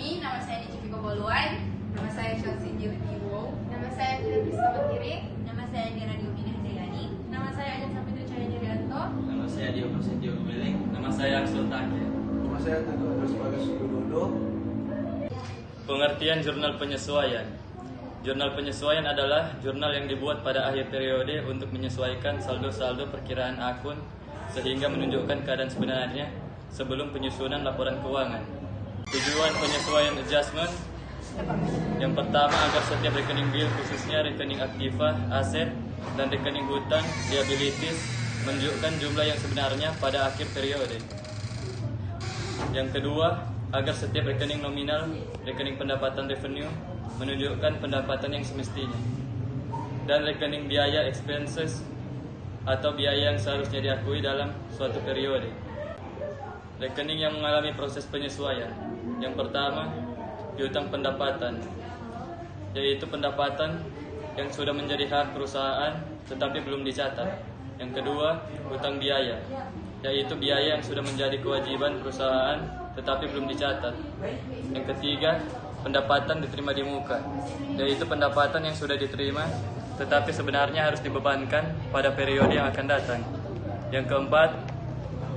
kami, nama saya Nicipiko Boluan, Nama saya Chelsea Diwo. Nama saya Fitri Samatiri. nama saya Dira Diumini Hajayani, Nama saya Ajeng Sapitri Cahaya Yulianto. Nama saya Dio Prasetyo Gumiling. Nama saya Axel Takir. Nama saya Teguh Agus Bagas Widodo. Pengertian jurnal penyesuaian. Jurnal penyesuaian adalah jurnal yang dibuat pada akhir periode untuk menyesuaikan saldo-saldo perkiraan akun sehingga menunjukkan keadaan sebenarnya sebelum penyusunan laporan keuangan. Tujuan penyesuaian adjustment yang pertama agar setiap rekening bil khususnya rekening aktiva, aset, dan rekening hutang, liabilities menunjukkan jumlah yang sebenarnya pada akhir periode. Yang kedua, agar setiap rekening nominal, rekening pendapatan revenue menunjukkan pendapatan yang semestinya. Dan rekening biaya expenses atau biaya yang seharusnya diakui dalam suatu periode. Rekening yang mengalami proses penyesuaian. Yang pertama, piutang pendapatan, yaitu pendapatan yang sudah menjadi hak perusahaan tetapi belum dicatat. Yang kedua, hutang biaya, yaitu biaya yang sudah menjadi kewajiban perusahaan tetapi belum dicatat. Yang ketiga, pendapatan diterima di muka, yaitu pendapatan yang sudah diterima tetapi sebenarnya harus dibebankan pada periode yang akan datang. Yang keempat,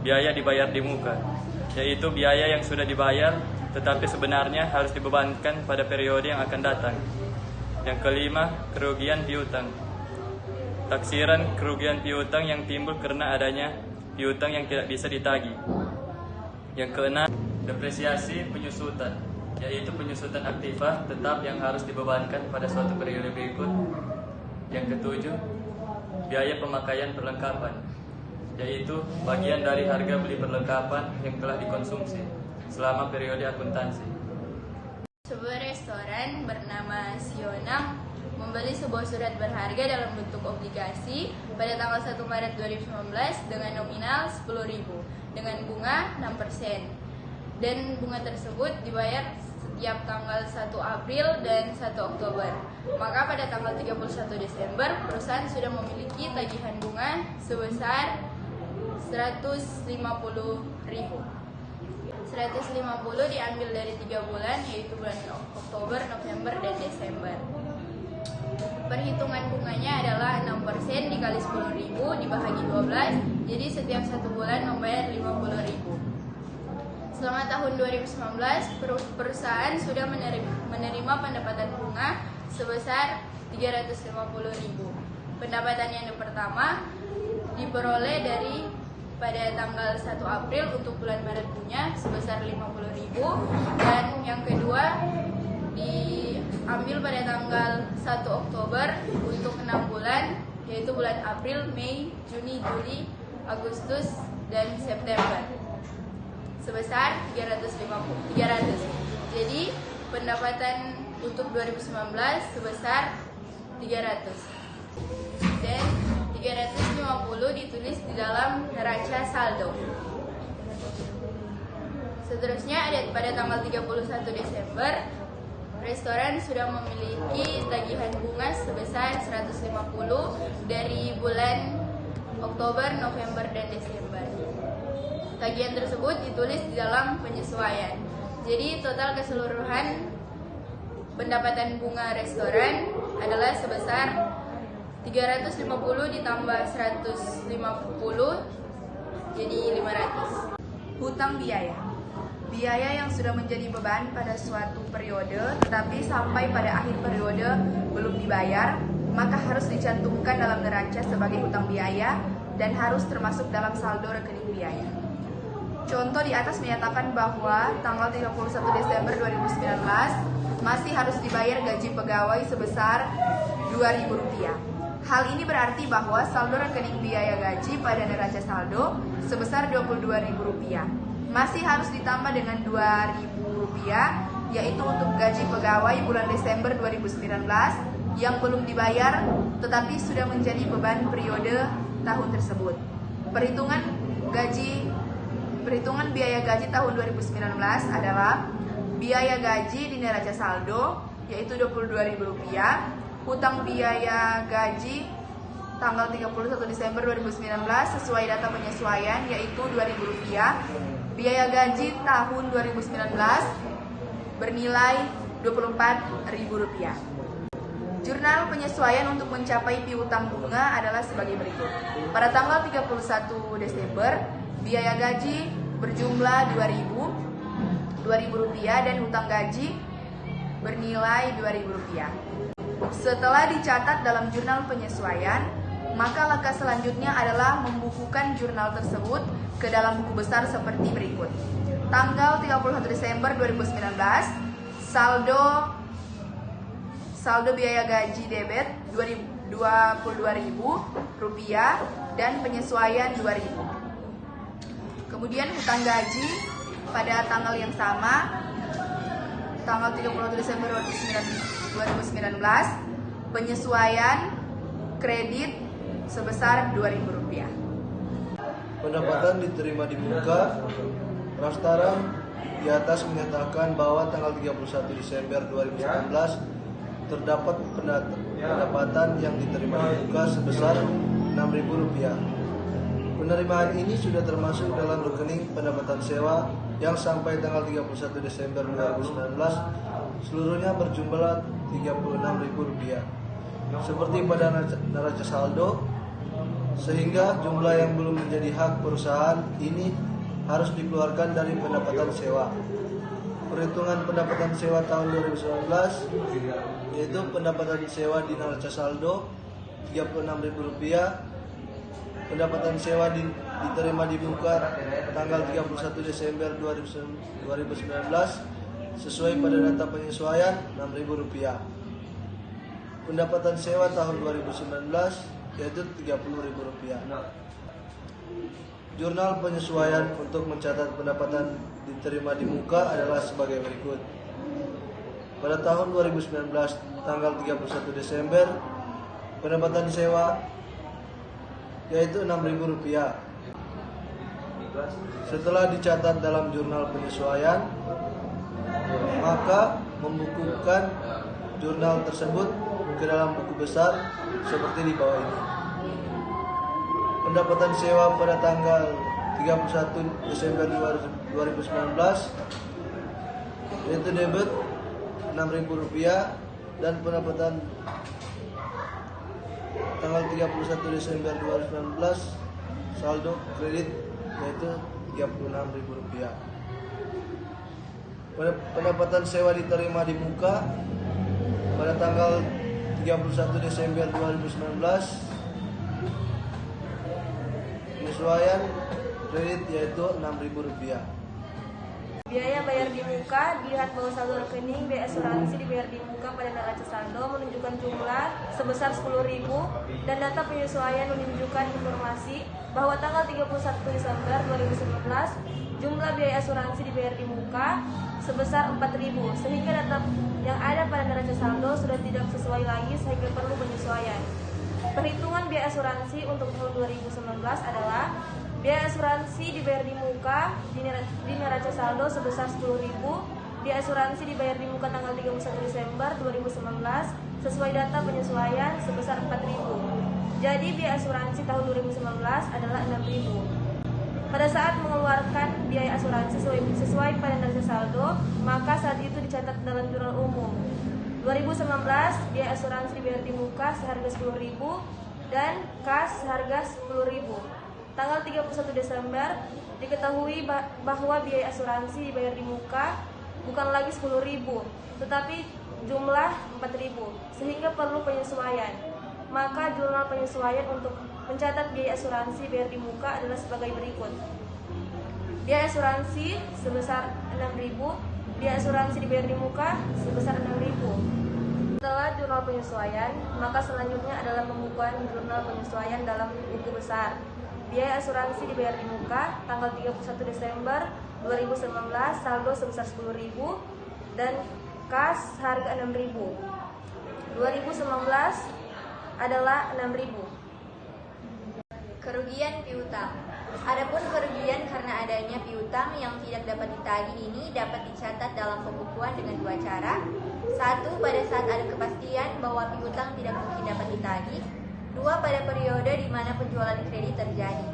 biaya dibayar di muka, yaitu biaya yang sudah dibayar tetapi sebenarnya harus dibebankan pada periode yang akan datang. Yang kelima, kerugian piutang. Taksiran kerugian piutang yang timbul karena adanya piutang yang tidak bisa ditagih. Yang keenam, depresiasi penyusutan, yaitu penyusutan aktiva tetap yang harus dibebankan pada suatu periode berikut. Yang ketujuh, biaya pemakaian perlengkapan, yaitu bagian dari harga beli perlengkapan yang telah dikonsumsi selama periode akuntansi. Sebuah restoran bernama Sionang membeli sebuah surat berharga dalam bentuk obligasi pada tanggal 1 Maret 2019 dengan nominal 10.000 dengan bunga 6%. Dan bunga tersebut dibayar setiap tanggal 1 April dan 1 Oktober. Maka pada tanggal 31 Desember perusahaan sudah memiliki tagihan bunga sebesar 150.000. 150 diambil dari 3 bulan, yaitu bulan Oktober, November, dan Desember. Perhitungan bunganya adalah 6% dikali 10.000 dibagi 12, jadi setiap 1 bulan membayar 50.000. Selama tahun 2019, perusahaan sudah menerima pendapatan bunga sebesar 350.000. Pendapatan yang pertama diperoleh dari pada tanggal 1 April untuk bulan Maret punya sebesar 50.000, dan yang kedua diambil pada tanggal 1 Oktober untuk 6 bulan, yaitu bulan April, Mei, Juni, Juli, Agustus, dan September sebesar 300. Jadi pendapatan untuk 2019 sebesar 300. Dan 350 ditulis di dalam neraca saldo. Seterusnya ada pada tanggal 31 Desember restoran sudah memiliki tagihan bunga sebesar 150 dari bulan Oktober, November, dan Desember. Tagihan tersebut ditulis di dalam penyesuaian. Jadi total keseluruhan pendapatan bunga restoran adalah sebesar 350 ditambah 150 jadi 500. Hutang biaya. Biaya yang sudah menjadi beban pada suatu periode tetapi sampai pada akhir periode belum dibayar, maka harus dicantumkan dalam neraca sebagai hutang biaya dan harus termasuk dalam saldo rekening biaya. Contoh di atas menyatakan bahwa tanggal 31 Desember 2019 masih harus dibayar gaji pegawai sebesar Rp2.000. Hal ini berarti bahwa saldo rekening biaya gaji pada neraca saldo sebesar Rp22.000 masih harus ditambah dengan Rp2.000, yaitu untuk gaji pegawai bulan Desember 2019 yang belum dibayar tetapi sudah menjadi beban periode tahun tersebut. Perhitungan biaya gaji tahun 2019 adalah biaya gaji di neraca saldo yaitu Rp22.000, hutang biaya gaji tanggal 31 Desember 2019 sesuai data penyesuaian yaitu Rp2.000. Biaya gaji tahun 2019 bernilai Rp24.000. Jurnal penyesuaian untuk mencapai piutang bunga adalah sebagai berikut. Pada tanggal 31 Desember, biaya gaji berjumlah Rp2.000 dan hutang gaji bernilai Rp2.000. Setelah dicatat dalam jurnal penyesuaian, maka langkah selanjutnya adalah membukukan jurnal tersebut ke dalam buku besar seperti berikut. Tanggal 31 Desember 2019, saldo biaya gaji debit Rp22.000 dan penyesuaian Rp2.000. Kemudian hutang gaji pada tanggal yang sama, tanggal 31 Desember 2019, penyesuaian kredit sebesar Rp2.000. Pendapatan diterima di muka. Prastaran di atas menyatakan bahwa tanggal 31 Desember 2019 terdapat pendapatan yang diterima di muka sebesar Rp6.000. Penerimaan ini sudah termasuk dalam rekening pendapatan sewa yang sampai tanggal 31 Desember 2019 seluruhnya berjumlah Rp36.000 seperti pada neraca saldo, sehingga jumlah yang belum menjadi hak perusahaan ini harus dikeluarkan dari pendapatan sewa. Perhitungan pendapatan sewa tahun 2019 yaitu pendapatan sewa di neraca saldo Rp36.000, pendapatan sewa diterima di muka tanggal 31 Desember 2019 sesuai pada data penyesuaian Rp6.000. Pendapatan sewa tahun 2019 yaitu Rp30.000. Jurnal penyesuaian untuk mencatat pendapatan diterima di muka adalah sebagai berikut. Pada tahun 2019 tanggal 31 Desember, pendapatan sewa yaitu Rp6.000. Setelah dicatat dalam jurnal penyesuaian, maka membukukan jurnal tersebut ke dalam buku besar seperti di bawah ini. Pendapatan sewa pada tanggal 31 Desember 2019 yaitu debit Rp6.000 dan pendapatan tanggal 31 Desember 2019 saldo kredit yaitu Rp36.000. Pendapatan sewa diterima di muka pada tanggal 31 Desember 2019 penyesuaian kredit yaitu Rp6.000. Biaya bayar di muka dilihat bahwa saldo rekening biaya asuransi dibayar di muka pada neraca saldo menunjukkan jumlah sebesar Rp10.000 dan data penyesuaian menunjukkan informasi bahwa tanggal 31 Desember 2019 jumlah biaya asuransi dibayar di muka sebesar Rp4.000 sehingga data yang ada pada neraca saldo sudah tidak sesuai lagi sehingga perlu penyesuaian. Perhitungan biaya asuransi untuk tahun 2019 adalah biaya asuransi dibayar di muka di neraca saldo sebesar Rp10.000. Biaya asuransi dibayar di muka tanggal 31 Desember 2019 sesuai data penyesuaian sebesar Rp4.000. Jadi biaya asuransi tahun 2019 adalah Rp6.000. Pada saat mengeluarkan biaya asuransi sesuai pada neraca saldo, maka saat itu dicatat dalam jurnal umum. 2019 biaya asuransi dibayar di muka seharga Rp10.000 dan kas seharga Rp10.000. Tanggal 31 Desember diketahui bahwa biaya asuransi dibayar di muka bukan lagi Rp10.000, tetapi jumlah Rp4.000 sehingga perlu penyesuaian. Maka jurnal penyesuaian untuk mencatat biaya asuransi bayar di muka adalah sebagai berikut. Biaya asuransi sebesar Rp6.000, biaya asuransi dibayar di muka sebesar Rp6.000. Setelah jurnal penyesuaian, maka selanjutnya adalah pembukuan jurnal penyesuaian dalam buku besar. Biaya asuransi dibayar di muka tanggal 31 Desember 2019 saldo sebesar Rp10.000 dan kas harga Rp6.000. 2019 adalah Rp6.000. Kerugian piutang. Adapun kerugian karena adanya piutang yang tidak dapat ditagih ini dapat dicatat dalam pembukuan dengan dua cara. Satu, pada saat ada kepastian bahwa piutang tidak mungkin dapat ditagih. Dua, pada periode di mana penjualan kredit terjadi.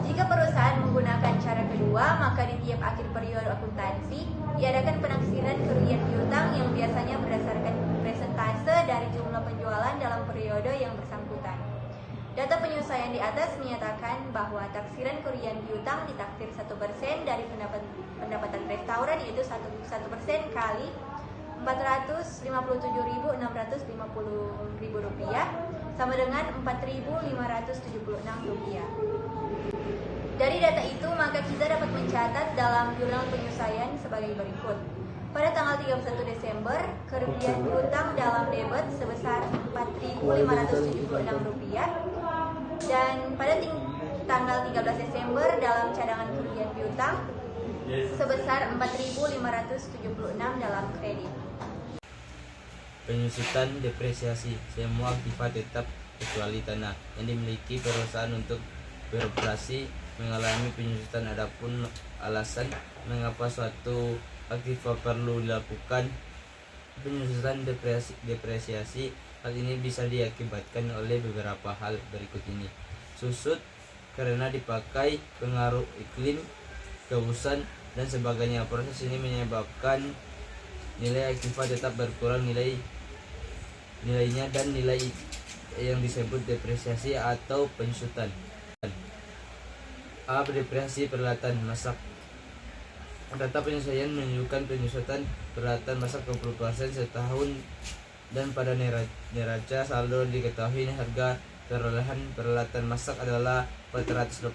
Jika perusahaan menggunakan cara kedua, maka di tiap akhir periode akuntansi diadakan penaksiran kerugian piutang yang biasanya berdasarkan persentase dari jumlah penjualan dalam periode yang bersangkutan. Data penyesuaian di atas menyatakan bahwa taksiran kerugian piutang ditaksir 1% dari pendapatan restoran, yaitu 1% kali Rp457.650 sama dengan Rp4.576. Dari data itu, maka kita dapat mencatat dalam jurnal penyesuaian sebagai berikut. Pada tanggal 31 Desember, kerugian piutang dalam debit sebesar Rp4.576 dan pada tanggal 13 Desember dalam cadangan kerugian piutang sebesar Rp4.576 dalam kredit. Penyusutan depresiasi. Semua aktiva tetap kecuali tanah yang dimiliki perusahaan untuk beroperasi mengalami penyusutan. Adapun alasan mengapa suatu aktiva perlu dilakukan penyusutan depresiasi, hal ini bisa diakibatkan oleh beberapa hal berikut ini. Susut karena dipakai pengaruh iklim, keusan, dan sebagainya. Proses ini menyebabkan nilai aktiva tetap berkurang nilainya dan nilai yang disebut depresiasi atau penyusutan. A. Depresiasi peralatan masak. Data penyesuaian menunjukkan penyusutan peralatan masak 20% setahun, dan pada neraca saldo diketahui harga perolehan peralatan masak adalah 480.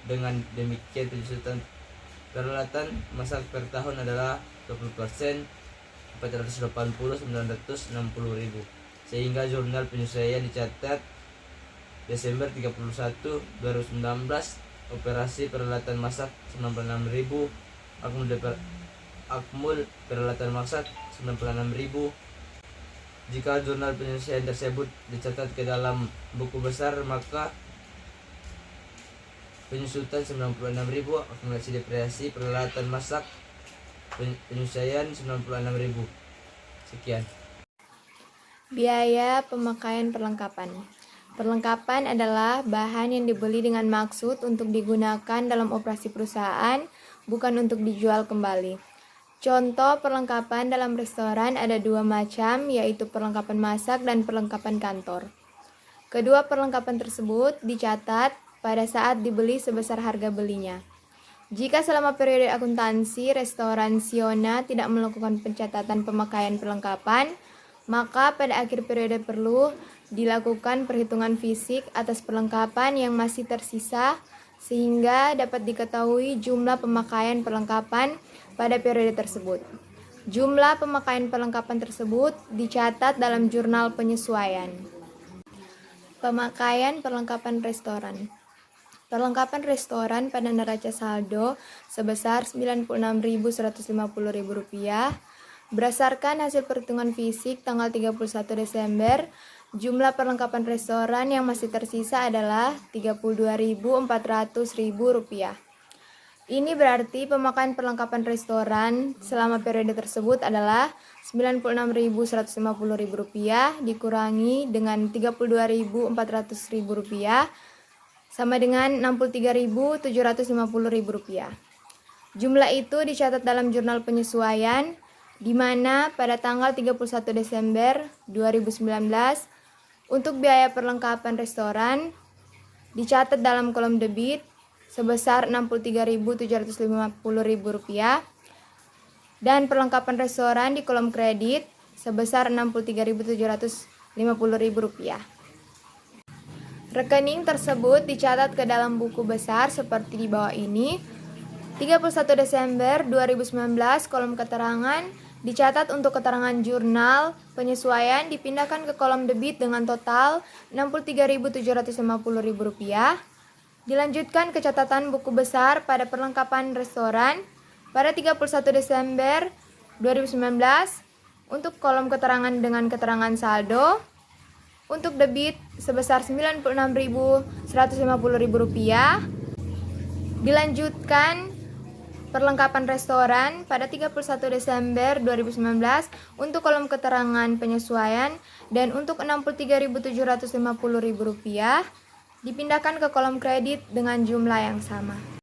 Dengan demikian penyusutan peralatan masak per tahun adalah 20%, 480 960.000, sehingga jurnal penyesuaian dicatat Desember 31 2019 operasi peralatan masak 96.000, akmul peralatan masak 96.000. Jika jurnal penyesuaian tersebut dicatat ke dalam buku besar, maka penyusutan 96.000, akumulasi depresiasi peralatan masak penyusuaian 96.000. Sekian. Biaya pemakaian perlengkapan. Perlengkapan adalah bahan yang dibeli dengan maksud untuk digunakan dalam operasi perusahaan, bukan untuk dijual kembali. Contoh perlengkapan dalam restoran ada dua macam, yaitu perlengkapan masak dan perlengkapan kantor. Kedua perlengkapan tersebut dicatat pada saat dibeli sebesar harga belinya. Jika selama periode akuntansi restoran Siona tidak melakukan pencatatan pemakaian perlengkapan, maka pada akhir periode perlu dilakukan perhitungan fisik atas perlengkapan yang masih tersisa sehingga dapat diketahui jumlah pemakaian perlengkapan pada periode tersebut. Jumlah pemakaian perlengkapan tersebut dicatat dalam jurnal penyesuaian. Pemakaian perlengkapan restoran. Perlengkapan restoran pada neraca saldo sebesar Rp96.150.000. Berdasarkan hasil perhitungan fisik tanggal 31 Desember, jumlah perlengkapan restoran yang masih tersisa adalah Rp32.400.000. Ini berarti pemakaian perlengkapan restoran selama periode tersebut adalah Rp96.150.000 dikurangi dengan Rp32.400.000 sama dengan Rp63.750.000. Jumlah itu dicatat dalam jurnal penyesuaian, di mana pada tanggal 31 Desember 2019 untuk biaya perlengkapan restoran dicatat dalam kolom debit sebesar Rp63.750.000 dan perlengkapan restoran di kolom kredit sebesar Rp63.750.000. Rekening tersebut dicatat ke dalam buku besar seperti di bawah ini. 31 Desember 2019 kolom keterangan dicatat untuk keterangan jurnal penyesuaian dipindahkan ke kolom debit dengan total Rp63.750.000. Dilanjutkan ke catatan buku besar pada perlengkapan restoran pada 31 Desember 2019 untuk kolom keterangan dengan keterangan saldo. Untuk debit sebesar Rp96.150.000. Dilanjutkan perlengkapan restoran pada 31 Desember 2019 untuk kolom keterangan penyesuaian dan untuk Rp63.750.000 dipindahkan ke kolom kredit dengan jumlah yang sama.